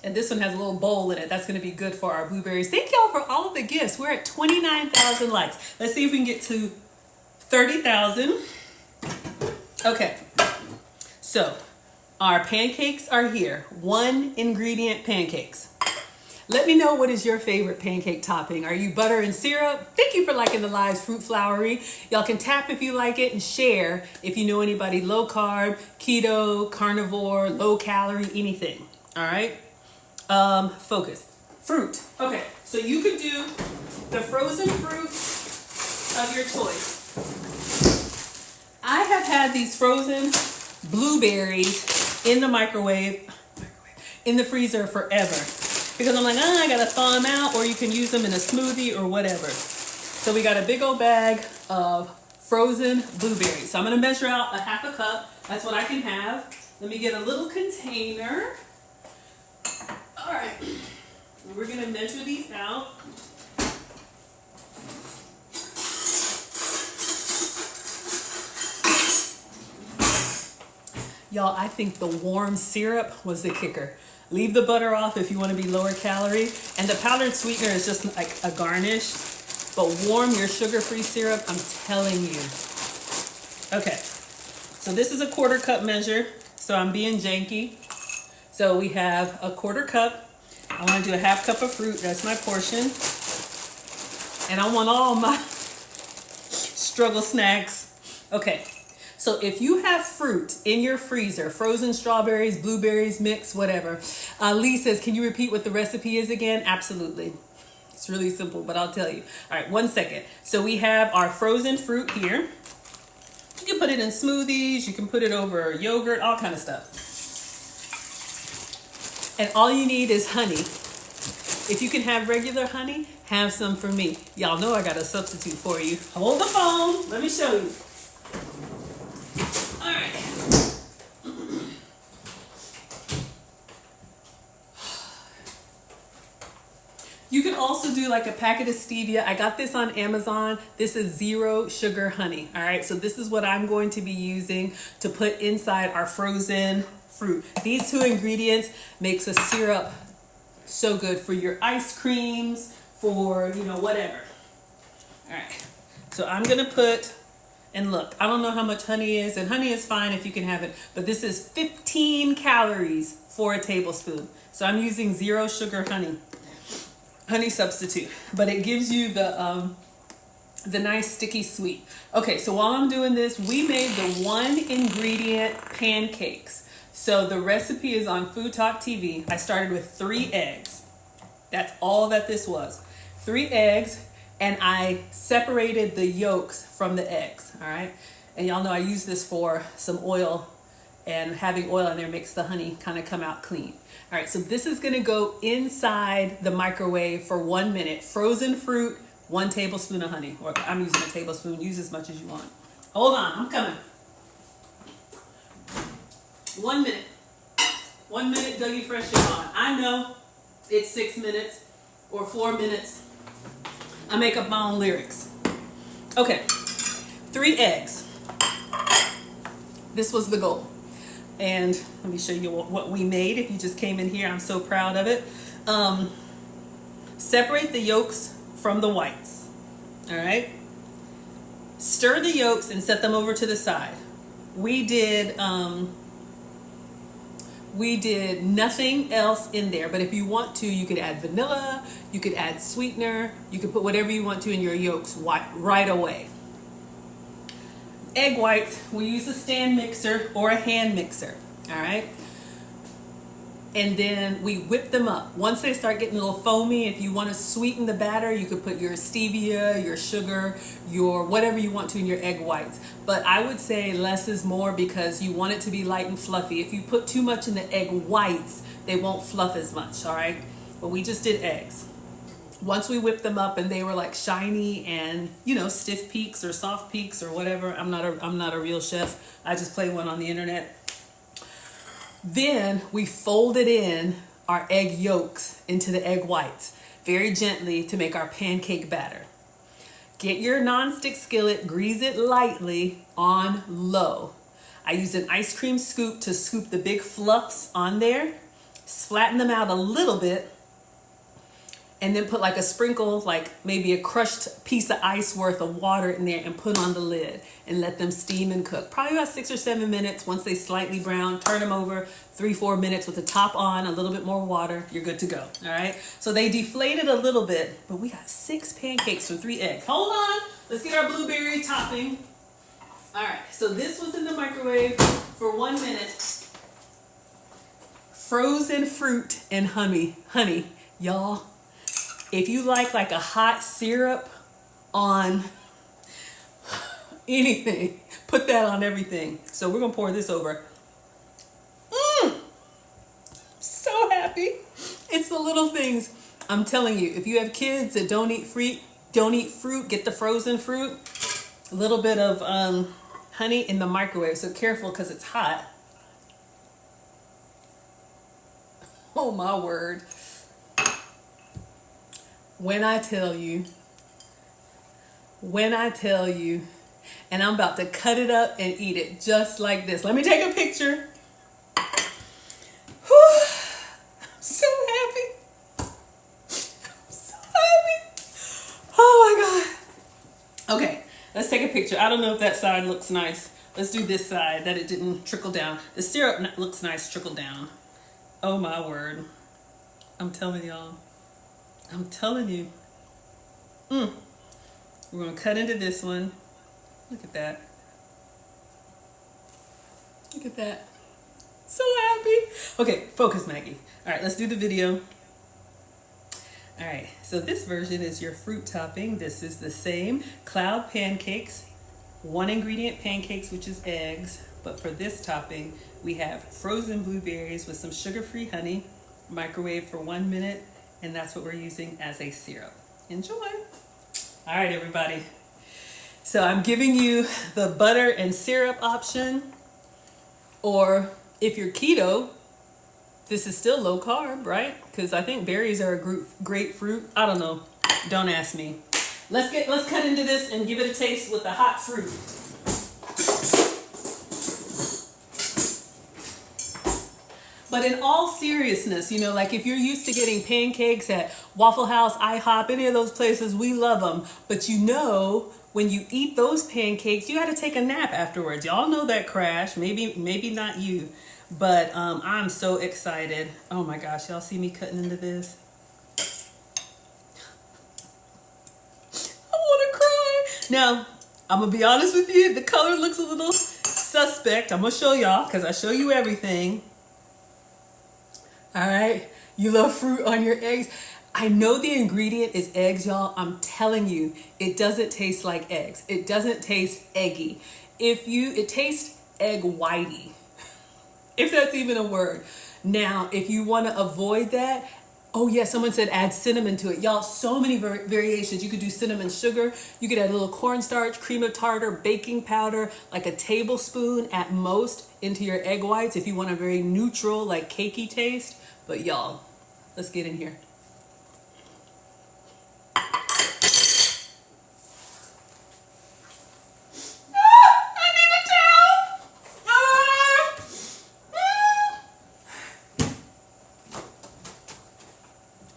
and this one has a little bowl in it. That's gonna be good for our blueberries. Thank y'all for all of the gifts. We're at 29,000 likes. Let's see if we can get to 30,000. Okay, so our pancakes are here. 1 ingredient pancakes. Let me know what is your favorite pancake topping. Are you butter and syrup? Thank you for liking the lives, Fruit Flowery. Y'all can tap if you like it and share if you know anybody low carb, keto, carnivore, low calorie, anything. All right. Focus. Fruit. Okay, so you could do the frozen fruit of your choice. I have had these frozen blueberries in the in the freezer forever. Because I'm like, I gotta thaw them out, or you can use them in a smoothie or whatever. So we got a big old bag of frozen blueberries. So I'm gonna measure out a half a cup. That's what I can have. Let me get a little container. All right, and we're gonna measure these out. Y'all, I think the warm syrup was the kicker. Leave the butter off if you want to be lower calorie. And the powdered sweetener is just like a garnish. But warm your sugar-free syrup, I'm telling you. Okay, so this is a 1/4 cup measure. So I'm being janky. So we have a 1/4 cup. I want to do a 1/2 cup of fruit. That's my portion. And I want all my struggle snacks. Okay. So if you have fruit in your freezer, frozen strawberries, blueberries, mix, whatever. Lee says, can you repeat what the recipe is again? Absolutely. It's really simple, but I'll tell you. All right, 1 second. So we have our frozen fruit here. You can put it in smoothies. You can put it over yogurt, all kind of stuff. And all you need is honey. If you can have regular honey, have some for me. Y'all know I got a substitute for you. Hold the phone. Let me show you. All right. You can also do like a packet of stevia. I got this on Amazon. This is 0 sugar honey. All right, so this is what I'm going to be using to put inside our frozen fruit. These 2 ingredients makes a syrup so good for your ice creams, for, you know, whatever. All right, so I'm gonna put, and look, I don't know how much honey is, and honey is fine if you can have it, but this is 15 calories for a tablespoon. So I'm using 0 sugar honey substitute, but it gives you the nice sticky sweet. Okay, so while I'm doing this, we made the 1 ingredient pancakes. So the recipe is on FoodTokTV. I started with 3 eggs. That's all that this was. 3 eggs. And I separated the yolks from the eggs, all right? And y'all know I use this for some oil, and having oil in there makes the honey kind of come out clean. All right, so this is gonna go inside the microwave for 1 minute. Frozen fruit, 1 tablespoon of honey. Or I'm using a tablespoon, use as much as you want. Hold on, I'm coming. 1 minute. 1 minute, Dougie Fresh is on. I know it's 6 minutes or 4 minutes. I make up my own lyrics. Okay, 3 eggs. This was the goal. And let me show you what we made. If you just came in here, I'm so proud of it. Separate the yolks from the whites. All right. Stir the yolks and set them over to the side. We did nothing else in there, but if you want to, you could add vanilla, you could add sweetener, you could put whatever you want to in your yolks right away. Egg whites, we use a stand mixer or a hand mixer, all right? And then we whip them up. Once they start getting a little foamy, if you want to sweeten the batter, you could put your stevia, your sugar, your whatever you want to in your egg whites. But I would say less is more because you want it to be light and fluffy. If you put too much in the egg whites, they won't fluff as much, all right? But we just did eggs. Once we whipped them up and they were like shiny and, you know, stiff peaks or soft peaks or whatever. I'm not a real chef. I just play one on the internet. Then we folded in our egg yolks into the egg whites very gently to make our pancake batter. Get your nonstick skillet, grease it lightly on low. I used an ice cream scoop to scoop the big fluffs on there, flatten them out a little bit, and then put like a sprinkle, like maybe a crushed piece of ice worth of water in there and put on the lid and let them steam and cook. Probably about 6 or 7 minutes. Once they slightly brown, turn them over 3-4 minutes with the top on, a little bit more water, you're good to go, all right? So they deflated a little bit, but we got 6 pancakes for 3 eggs. Hold on, let's get our blueberry topping. All right, so this was in the microwave for 1 minute. Frozen fruit and honey, y'all. If you like a hot syrup on anything, put that on everything. So we're gonna pour this over. So happy. It's the little things. I'm telling you, if you have kids that don't eat fruit, get the frozen fruit. A little bit of honey in the microwave. So careful because it's hot. Oh my word. When I tell you, and I'm about to cut it up and eat it just like this. Let me take a picture. Whew. I'm so happy. So happy. Oh my God. Okay, let's take a picture. I don't know if that side looks nice. Let's do this side that it didn't trickle down. The syrup looks nice trickle down. Oh my word. I'm telling y'all. I'm telling you. We're going to cut into this one. Look at that. Look at that. So happy. Okay, focus, Maggie. All right, let's do the video. All right, so this version is your fruit topping. This is the same cloud pancakes, 1 ingredient pancakes, which is eggs. But for this topping, we have frozen blueberries with some sugar-free honey, microwave for 1 minute, and that's what we're using as a syrup. Enjoy. All right, everybody. So I'm giving you the butter and syrup option, or if you're keto, this is still low carb, right? Because I think berries are a great fruit. I don't know. Don't ask me. Let's cut into this and give it a taste with the hot fruit. But in all seriousness, like if you're used to getting pancakes at Waffle House, IHOP, any of those places, we love them. But when you eat those pancakes, you got to take a nap afterwards. Y'all know that crash. Maybe not you, but I'm so excited. Oh my gosh, y'all see me cutting into this? I want to cry. Now, I'm going to be honest with you. The color looks a little suspect. I'm going to show y'all because I show you everything. All right, you love fruit on your eggs. I know the ingredient is eggs, y'all. I'm telling you, it doesn't taste like eggs. It doesn't taste eggy. It tastes egg whitey, if that's even a word. Now, if you want to avoid that, oh yeah, someone said add cinnamon to it. Y'all, so many variations. You could do cinnamon sugar. You could add a little cornstarch, cream of tartar, baking powder, like a tablespoon at most into your egg whites if you want a very neutral, like cakey taste. But y'all, let's get in here.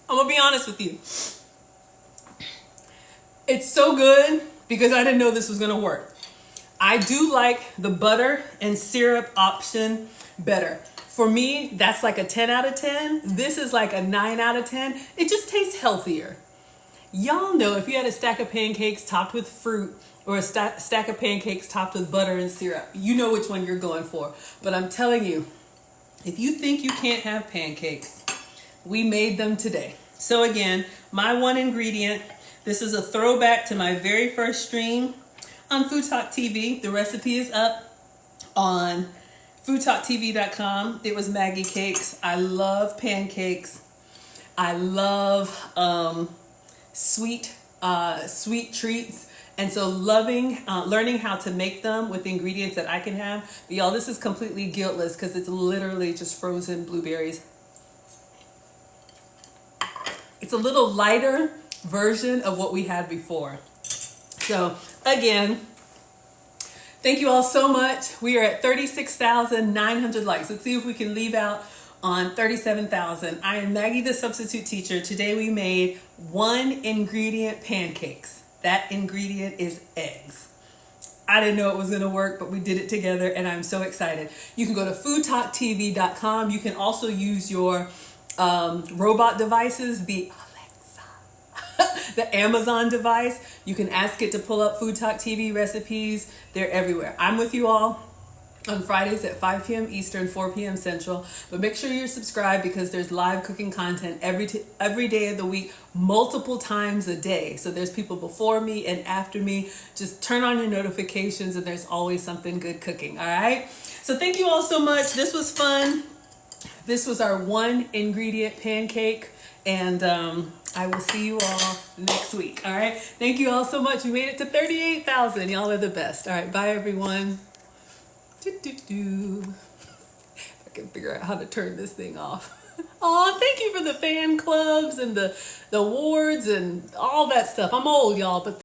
I'm gonna be honest with you. It's so good because I didn't know this was gonna work. I do like the butter and syrup option better. For me, that's like a 10 out of 10. This is like a 9 out of 10. It just tastes healthier. Y'all know if you had a stack of pancakes topped with fruit or a stack of pancakes topped with butter and syrup, you know which one you're going for. But I'm telling you, if you think you can't have pancakes, we made them today. So again, my 1 ingredient, this is a throwback to my very first stream on FoodTokTV. The recipe is up on FoodTokTV.com. It was Maggie cakes. I love pancakes. I love sweet treats. And so learning how to make them with the ingredients that I can have. But y'all, this is completely guiltless because it's literally just frozen blueberries. It's a little lighter version of what we had before. So again, thank you all so much. We are at 36,900 likes. Let's see if we can leave out on 37,000. I am Maggie, the substitute teacher. Today we made 1 ingredient pancakes. That ingredient is eggs. I didn't know it was going to work, but we did it together and I'm so excited. You can go to FoodTokTV.com. You can also use your robot devices, the Alexa, the Amazon device. You can ask it to pull up FoodTokTV recipes. They're everywhere. I'm with you all. on Fridays at 5 p.m. Eastern, 4 p.m. Central. But make sure you're subscribed because there's live cooking content every day of the week, multiple times a day. So there's people before me and after me. Just turn on your notifications and there's always something good cooking, all right? So thank you all so much. This was fun. This was our 1 ingredient pancake, and I will see you all next week, all right? Thank you all so much. We made it to 38,000. Y'all are the best. All right, bye everyone. I can figure out how to turn this thing off. Oh, thank you for the fan clubs and the awards and all that stuff. I'm old, y'all, but